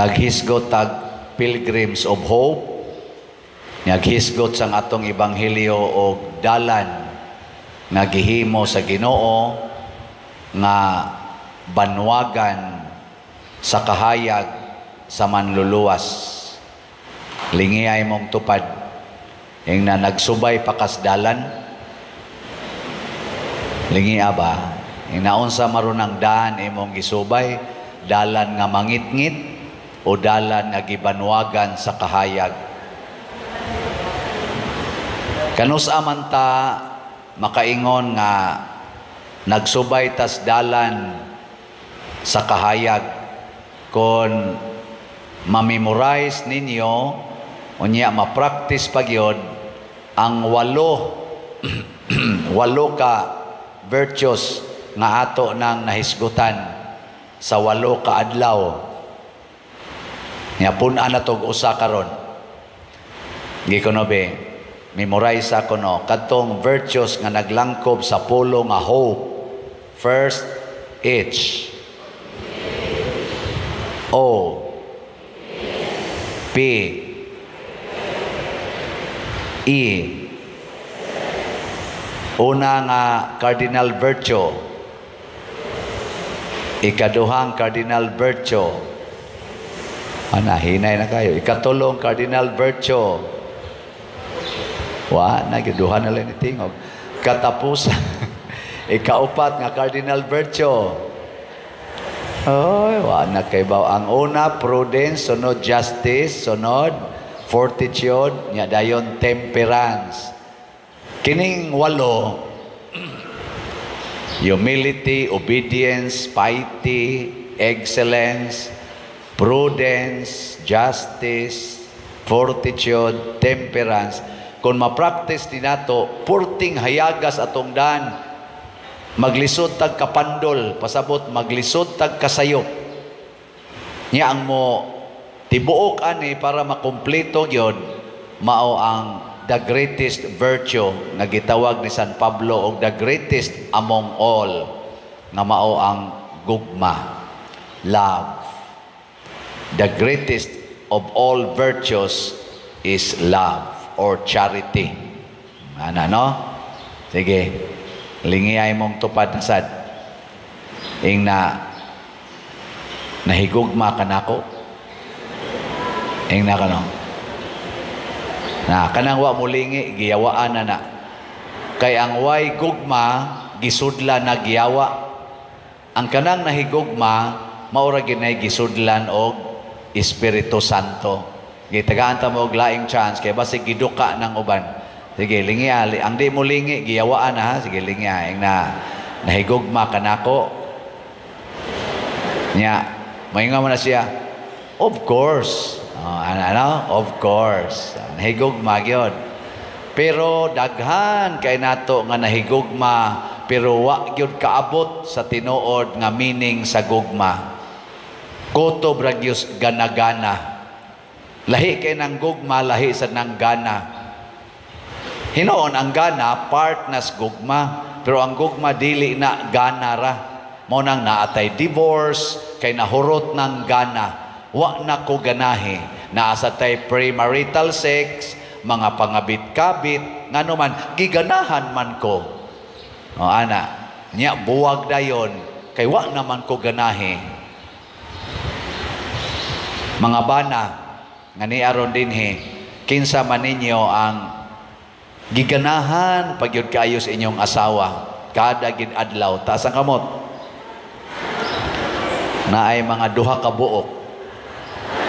naghisgot tag Pilgrims of Hope, naghisgot sang atong ebanghelyo og dalan nga gihimo sa Ginoo nga banwagan sa kahayag sa manluluwas. Lingi ay mong tupad ing na nagsubay pakas dalan. Lingi aba ing naunsa marunang daan imong gisubay, dalan nga mangitngit o dalan nga gibanwagan sa kahayag. Kanus man ta makaingon nga nagsubay tas dalan sa kahayag kon ma-memorize ninyo unya ma-practice pagyod ang walo ka virtues nga ato nang nahisgutan sa 8 ka adlaw. Nya pun-an na tog usa karon. Gi ko no be, memorize ako no kadtong virtues nga naglangkob sa pulo nga hope. First, H O P E. Una nga cardinal virtue, ikaduhang cardinal virtue, hinay na kayo, ikatulong cardinal virtue, nagiduhan na lang itingog, katapusan ikaupat nga cardinal virtue, na kay baw. Ang una prudence, sunod justice, sunod fortitude, nya dayon temperance. Kining 8, humility, obedience, piety, excellence, prudence, justice, fortitude, temperance. Kung ma-practice din nato, purting hayagas atong daan, maglisod tag kapandol, pasabot maglisod tag kasayop. Nya ang mo tibuok ani para makumpleto gyud mao ang the greatest virtue nga gitawag ni San Pablo og the greatest among all nga mao ang gugma, love. The greatest of all virtues is love or charity. Ana no? Sige. Lingiyay mong tupad na sad. Ing nahigugma ka nako. Ing na kano. Kanang wa mulingi giyawaan na. Kay ang way gugma gisudlan na giyawa. Ang kanang nahigugma maura ginay gisudlan og Espiritu Santo. Gitagaan ta mo og laing chance kay basi giduka ng uban. Sige lingi ang di mo lingi giyawaan na ha. Sige lingi ing nahigugma kanako. Nya mainga man na siya. Of course. Of course. Nahigugma gyud. Pero daghan kay nato nga nahigugma pero wa gyud kaabot sa tinuod nga meaning sa gugma. Kutob ra gyud gana-gana. Lahi kay nang gugma, lahi sa nang gana. Hinoon ang gana part nas gugma, pero ang gugma dili na gana ra. Mao nang naatay divorce kay nahurot ng gana. Wa na ko ganahi. Naasa tay premarital sex, mga pangabit-kabit, ngano man giganahan man ko. Nya buwag dayon kay wa naman ko ganahi. Mga bana nga ni aron dinhi, kinsa man ninyo ang giganahan pagyud kaayo sa inyong asawa kada gid adlaw taas ang kamot na ay mga duha ka buok.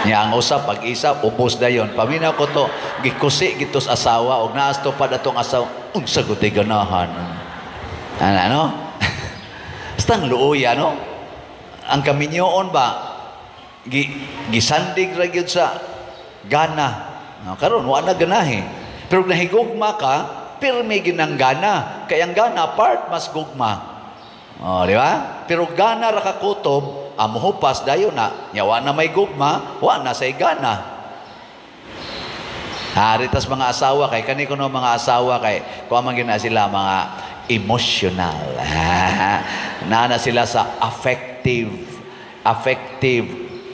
Nya ang usa pag isa ubos dayon. Paminaw ko to gikusi gitos asawa og naas to pa datong asawa unsa gud ganahan. Ano? Stang luoy no? Ang kaminyoon ba gisandig ra gyud sa gana. Karon wa na ganahi. Pero nahigugma ka, pirmi ginang gana. Kay ang gana part mas gugma. Di ba? Pero gana ra ka kutob, amuhupas dayon na. Yawa na may gugma, wa na say gana. Haritas mga asawa kay kani kuno mga asawa kay kuha man gina sila mga emotional. Nana sila sa affective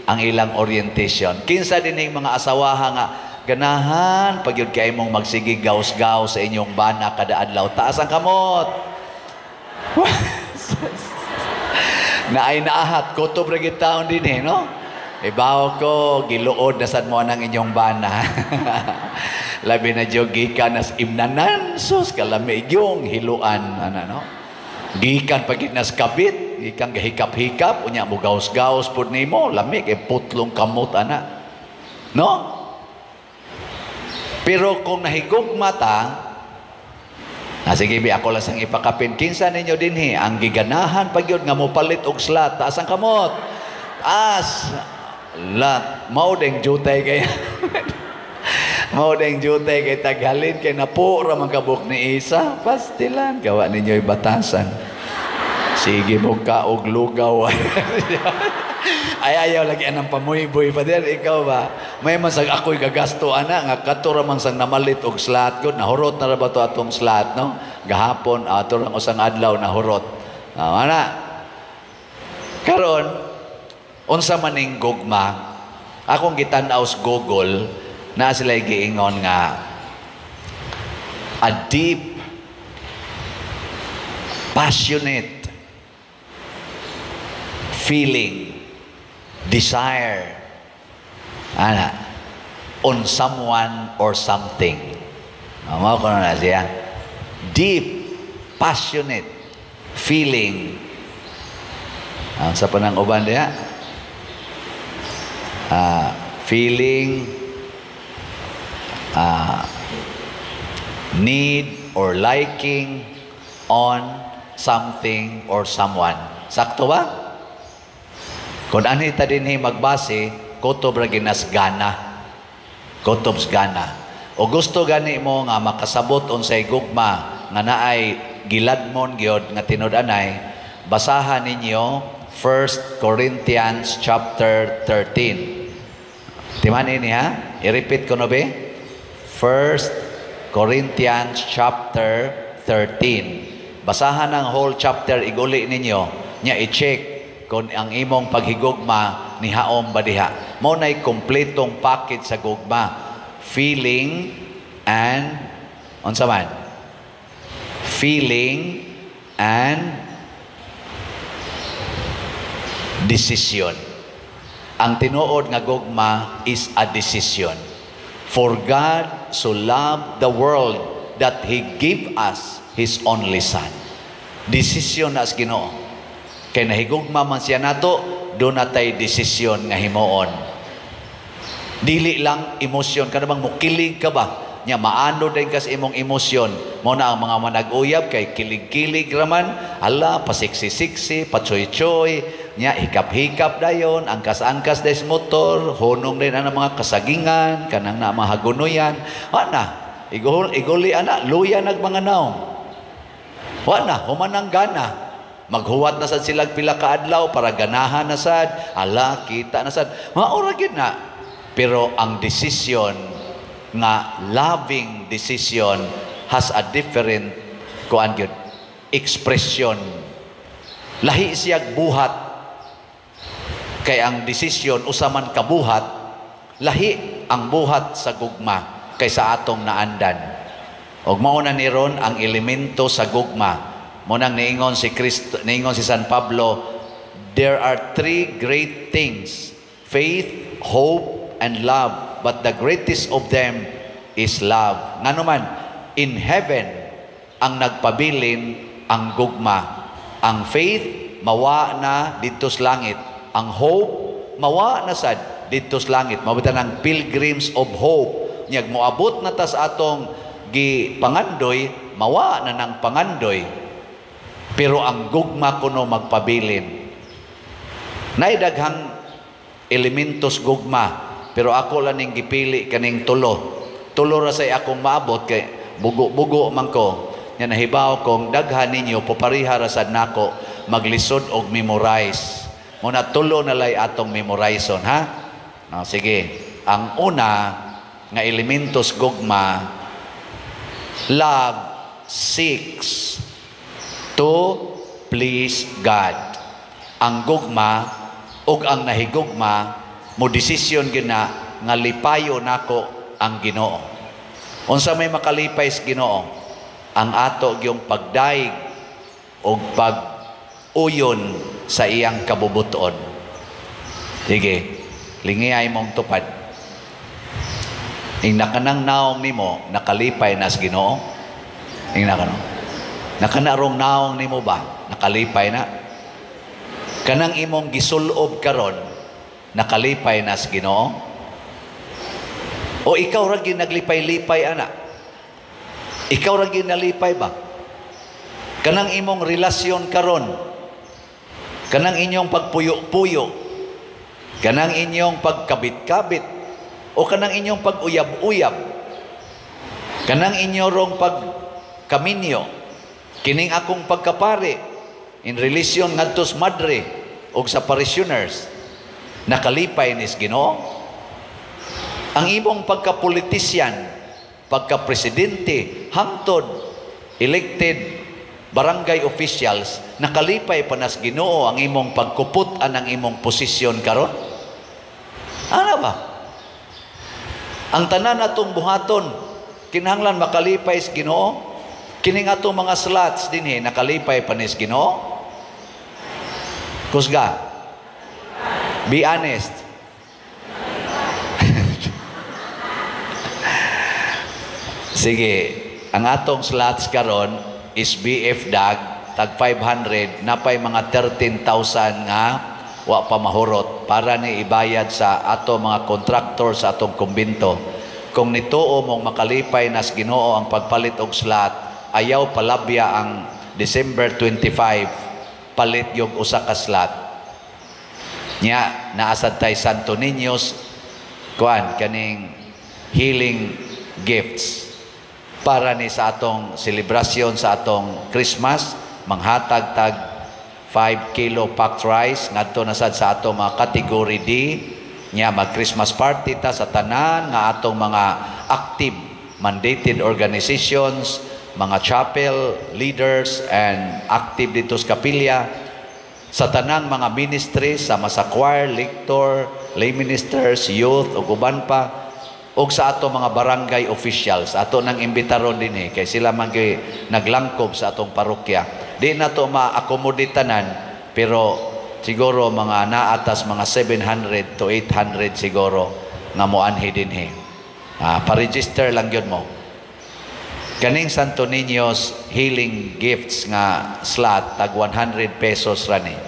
ang ilang orientation. Kinsa din yung mga asawaha nga ganahan pag yun kay mong magsige gaws-gaw sa inyong bana kada adlaw. Taas ang kamot. Na ay naahat kutob ra gid taon din no? Ibaw ko giluod na sad mo nang inyong bana. Labi na jud gikan nas imnanan sus kalami yung hiluan no? Gikan pagit nas kabit, gikan gahikap-hikap unya mo gaws-gaws pud nimo, lami kay putlong kamot ana. No? Pero kung nahigugma ta, sige bi ako lang sang ipakapin kinsa ninyo dinhi ang giganahan pagyud nga mopalit og slat taas ang kamot. Taas. Lat mao deng jutay kay mao deng jutay kay taghalin kay napo ra man kabuk ni isa pastilan gawa ninyo batasan. Sige mo ka og lugaw. Ay ayaw lagi anang pamuy-boy pa der ikaw ba may man sag ako'y gagasto ana nga kadto ra man sang namalit og slat gud nahurot na ra ba to atong slat no gahapon ato lang usang adlaw nahurot ana karon unsa man ning gugma akong gitan-aw sa Google na sila giingon nga a deep passionate feeling desire on someone or something. Mao ko na siya deep passionate feeling sa panang uban diya feeling need or liking on something or someone. Sakto ba? Kung anita din magbase, kutob ra ginas gana. Kutob's gana. O gusto gani mo nga makasabot unsay gugma nga naay giladmon gyud nga tinud-anay, basahan ninyo 1 Corinthians chapter 13. Timan ini ha? I-repeat ko no be? 1 Corinthians chapter 13. Basahan ang whole chapter, iguli ninyo. Nya i-check kung ang imong paghigugma ni haom ba diha. Mo na'y kompletong package sa gugma. Feeling and unsa man? Feeling and decision. Ang tinuod nga gugma is a decision. For God so loved the world that He gave us His only Son. Desisyon na as Ginoo. Kay nahigugma man siya nato, doon natay desisyon nga himuon. Dili lang emosyon. Kada bang mukilig ka ba? Nya maano din kas imong emosyon. Mo na ang mga manag-uyab kay kilig-kilig raman, ala pasiksi-siksi, patsoy-choy, nya hikap-hikap dayon, angkas-angkas des motor, hunong din ang mga kasagingan, kanang na mahagunuyan. Ana, iguli ana, luya nag mga naong. Wana, humanang gana. Maghuwat na sad sila pila ka adlaw para ganahan na sad, ala kita na sad. Maura gid na. Pero ang desisyon nga loving decision has a different kuan gyud expression. Lahi siyag buhat kay ang desisyon usa man kabuhat, lahi ang buhat sa gugma kaysa atong naandan. Og mao na ni ron ang elemento sa gugma. Mo nang niingon si Kristo, niingon si San Pablo, there are three great things: faith, hope, and love. But the greatest of them is love. Ngano man, in heaven ang nagpabilin ang gugma. Ang faith mawa na dito sa langit. Ang hope mawa na sad dito sa langit. Mabutan ang pilgrims of hope. Nyag moabot na ta sa atong gipangandoy, mawa na ng pangandoy. Pero ang gugma kuno magpabilin. Naidaghang elementos gugma. Pero ako lang ning gipili kaning tulo. Tulo ra say akong maabot kay bugo-bugo man ko. Nya nahibaw kong daghan ninyo popariha ra sad nako maglisod og memorize. Muna tulo na lay atong memorizon ha. Sige. Ang una nga elementos gugma, love seeks to please God. Ang gugma ug ang nahigugma mo desisyon gina nga lipayo nako ang Ginoo. Unsa may makalipay sa Ginoo? Ang ato yung pagdaig o pag-uyon sa iyang kabubuton. Sige, lingiyay mong tupad. Ing nakanang naong nimo, nakalipay na sa Ginoo? Ing nakanarong naong nimo ba? Nakalipay na? Kanang imong gisulob karon, nakalipay na sa Ginoo? O ikaw ra gyud naglipay-lipay ana? Ikaw ra gyud nalipay ba? Kanang imong relasyon karon, kanang inyong pagpuyo-puyo, kanang inyong pagkabit-kabit, o kanang inyong pag-uyab-uyab, kanang inyong pagkaminyo, kining akong pagkapari in relasyon ngadto sa madre o sa parishioners, nakalipay ni Ginoo? Ang imong pagkapolitisyan, pagka-presidente, hangtod, elected barangay officials, nakalipay pa nas Ginoo ang imong pagkuputan ang imong posisyon karon? Ano ba? Ang tanan atong buhaton, kinahanglan makalipay sa Ginoo? Kining atong mga slots dinhi, nakalipay pa ni Ginoo? Kusga? Be honest. Sige, ang atong slots karon is BF Dag, tag 500, napay mga 13,000 nga wa pa mahurot para ni ibayad sa ato mga contractor sa atong kumbinto. Kung nituo mong makalipay nas Ginoo ang pagpalit og slot, ayaw palabya ang December 25, palit yung usa ka slot. Nya, naasad tay Santo Niños, kaning healing gifts. Para ni sa atong selebrasyon sa atong Christmas, manghatag tag 5 kilo packed rice ngadto na sad sa atong mga category D nya mag Christmas party ta sa tanan nga atong mga active mandated organizations, mga chapel leaders and active dito sa kapilya, sa tanang mga ministry sama sa choir, lector, lay ministers, youth ug uban pa, og sa ato mga barangay officials, ato nang imbitaron din kay sila man kay naglangkob sa atong parokya. Di na to ma-accommodate tanan, pero siguro mga naatas mga 700 to 800 siguro nga moanhi din pa-register lang yun mo. Kaning Santo Niños healing gifts nga slot tag 100 pesos rani.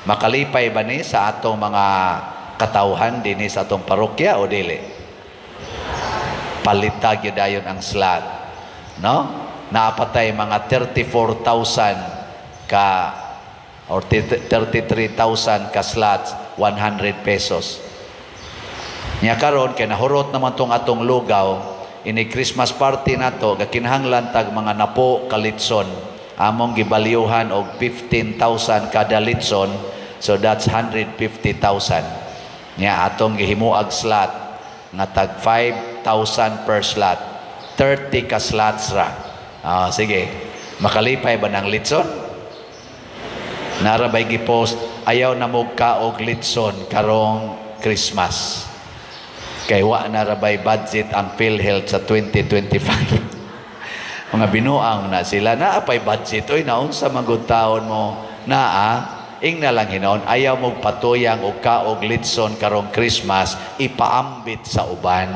Makalipay ba ni sa atong mga katawhan din sa atong parokya o dili? Palitag yun dayon ang slot, no? Naapatay mga 34,000 ka or 33,000 ka slots, 100 pesos. Nya karon kay nahurot naman tong atong lugaw, ini Christmas party nato gakinahanglan tag mga napo ka litson. Among gibalyuhan og 15,000 kada litson, so that's 150,000. Nya atong gihimuag slot nga tag 5,000 per slot. 30 ka slots ra. Sige. Makalipay ba ng litson? Narabay gipost, ayaw na mo ka og litson karong Christmas. Kay wa narabay budget ang PhilHealth sa 2025. Mga binuang na sila, naapay budget. Oy, naunsa magud taon mo? Ing na lang hinon, ayaw mo patuyang o kaog litson karong Christmas, ipaambit sa uban.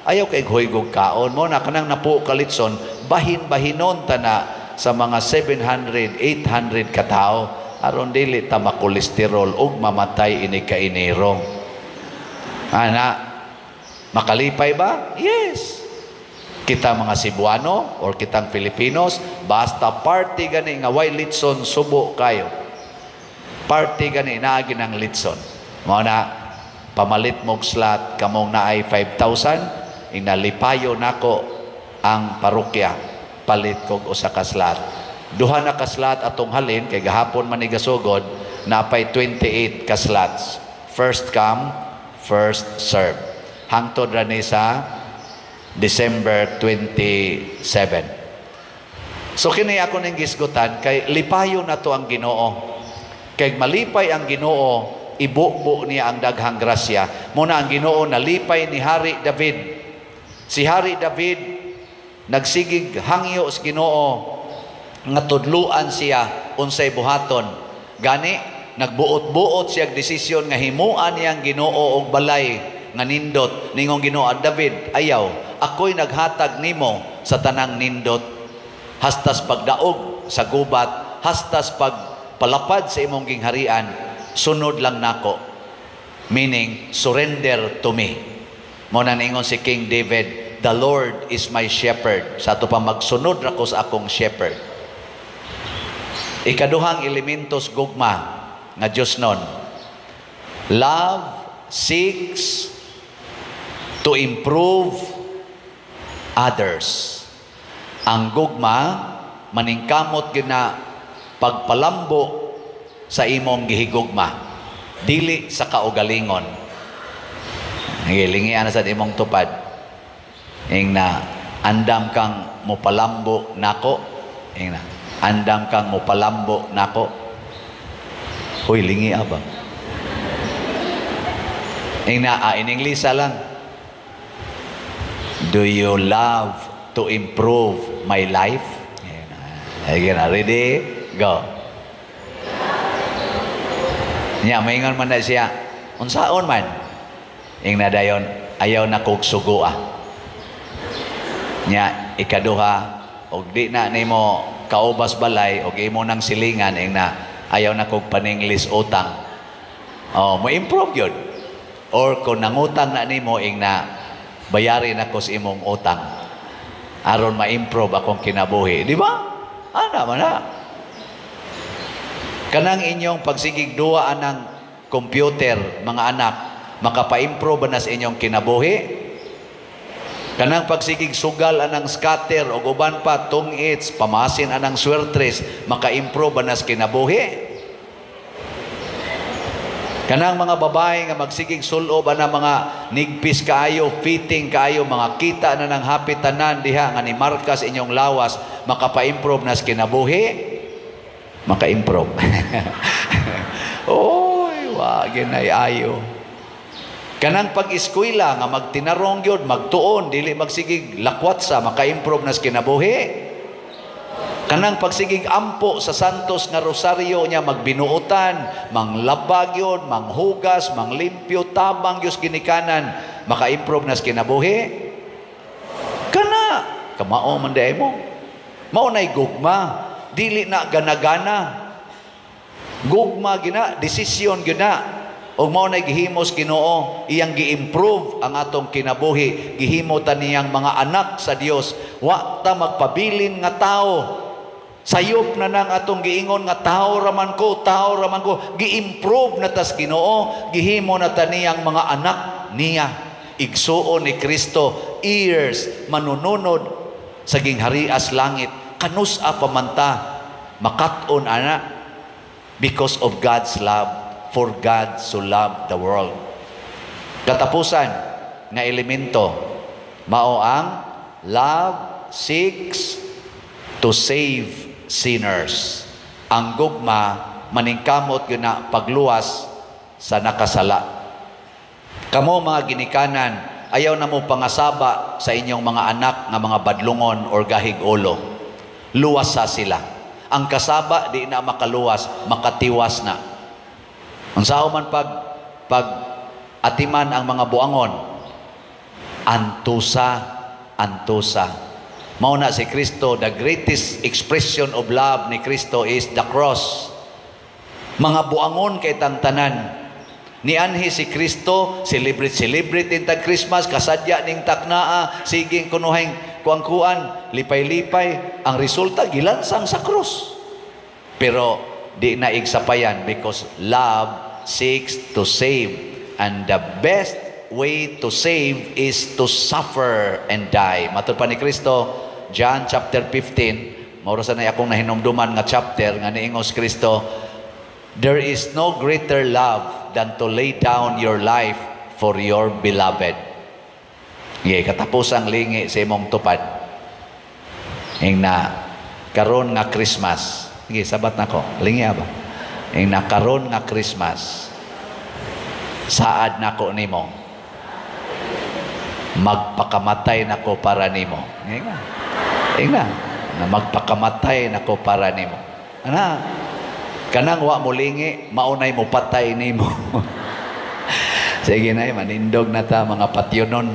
Ayaw kay huygog kaon mo, na kanang napo ka litson, bahin-bahinon ta na sa mga 700, 800 katao, aron dili ta makolesterol ug mamatay ini kainero. Makalipay ba? Yes. Kita mga Cebuano or kitang Filipinos, basta party gani nga way litson, subo kayo. Party gani naagi ng litson. Mao na pamalit mong slot kamong naay 5,000, inalipayo nako ang parokya, palit kog usa ka slot. Duha na ka slot atong halin kay gahapon man ni gasugod, napay 28 ka slots. First come, first serve. Hangtod ra ni sa December 27. So kini ako ning gisgutan kay lipayo na to ang Ginoo. Kay malipay ang Ginoo ibubo niya ang daghang grasya. Muna ang Ginoo nalipay ni Hari David. Si Hari David nagsigig hangyo sa Ginoo nga tudluan siya unsay buhaton. Gani nagbuot-buot siya desisyon nga himuan niyang Ginoo og balay nga nindot. Ningong Ginoo, David, ayaw, ako'y naghatag nimo sa tanang nindot, hastas pagdaog sa gubat, hastas pagpalapad sa imong gingharian, sunod lang nako. Meaning, surrender to me. Muna ningon si King David, the Lord is my shepherd. Sa ato pa magsunod na ko sa akong shepherd. Ikaduhang elementos gugma nga Diyos nun. Love seeks to improve others. Ang gugma, maningkamot gina pagpalambo sa imong gihigugma. Dili sa kaugalingon. Hilingi ana sa imong tupad. Ing na andam kang mopalambo nako. Ing na andam kang mopalambo nako. Hoy, lingi abang. Ing na in English lang. Do you love to improve my life? Again, ready? Go. Nya maingon man na siya. Unsaon man? Ing na dayon, ayaw na kog sugo Nya ikaduha, og di na nimo kaubas balay og imo nang silingan ing na ayaw na kog paninglis utang. Oh, mo improve yun. Or kung nangutang na nimo ing na bayarin ako sa imong utang aron ma-improve akong kinabuhi. Di ba? Ana man na. Kanang inyong pagsigig duwa anang computer, mga anak, makapa-improve na sa inyong kinabuhi? Kanang pagsigig sugal anang scatter o uban pa tungits, pamasin anang swertres, maka-improve na sa kinabuhi? Kanang mga babae nga magsigig sulob na mga nigpis kaayo, fitting kaayo, mga kita na ng hapitanan diha nga ni markas inyong lawas, makapa-improve na sa kinabuhi? Maka-improve. Oy, wag ginay ayo. Kanang pag-eskwela nga magtinarong yun, magtuon, dili magsigig lakwat sa, maka-improve na sa kinabuhi. Kanang pagsigig ampo sa santos nga rosaryo niya, magbinuutan, manglabag yun, manghugas, manglimpyo, tabang yus ginikanan, maka-improve na sa kinabuhi. Kana, kamao man day mo. Maunay gugma, dili na gana-gana. Gugma gina, desisyon gina. O mao na gihimos Ginoo, iyang gi-improve ang atong kinabuhi, gihimo ta niyang mga anak sa Dios. Wa ta magpabilin nga tao. Sayop na nang atong giingon nga tao raman ko, gi-improve na tas Ginoo, gihimo na ta niyang mga anak niya. Igsuon ni Kristo, ears manununod sa gingharias langit, kanus-a pamanta, makat-on ana because of God's love. For God so loved the world. Katapusan nga elemento mao ang love seeks to save sinners. Ang gugma maningkamot yun na pagluwas sa nakasala. Kamo mga ginikanan, ayaw na mo pangasaba sa inyong mga anak nga mga badlungon or gahig ulo. Luwas sa sila. Ang kasaba di na makaluwas, makatiwas na. Ang sao man pag atiman ang mga buangon, antusa. Mao na si Kristo, the greatest expression of love ni Kristo is the cross. Mga buangon kay tantanan. Ni anhi si Kristo, celebrate intag Christmas, kasadya ning taknaa, siging kunuhing kuangkuan, lipay-lipay, ang resulta gilansang sa cross. Pero di na igsapayan because love seeks to save, and the best way to save is to suffer and die. Matod pa ni Kristo, John chapter 15, maura sa na akong nahinumduman nga chapter nga niingos Kristo, there is no greater love than to lay down your life for your beloved. Katapos ang lingi sa imong tupad. Ing na karon nga Christmas. Sabat na ko. Lingi ba? Ing na karon nga Christmas. Saad nako nimo. Magpakamatay nako para nimo. Inga. Na magpakamatay nako para nimo. Ana, kanang wa mo lingi, maunay mo patay nimo. Sige na, manindog na ta mga patyonon.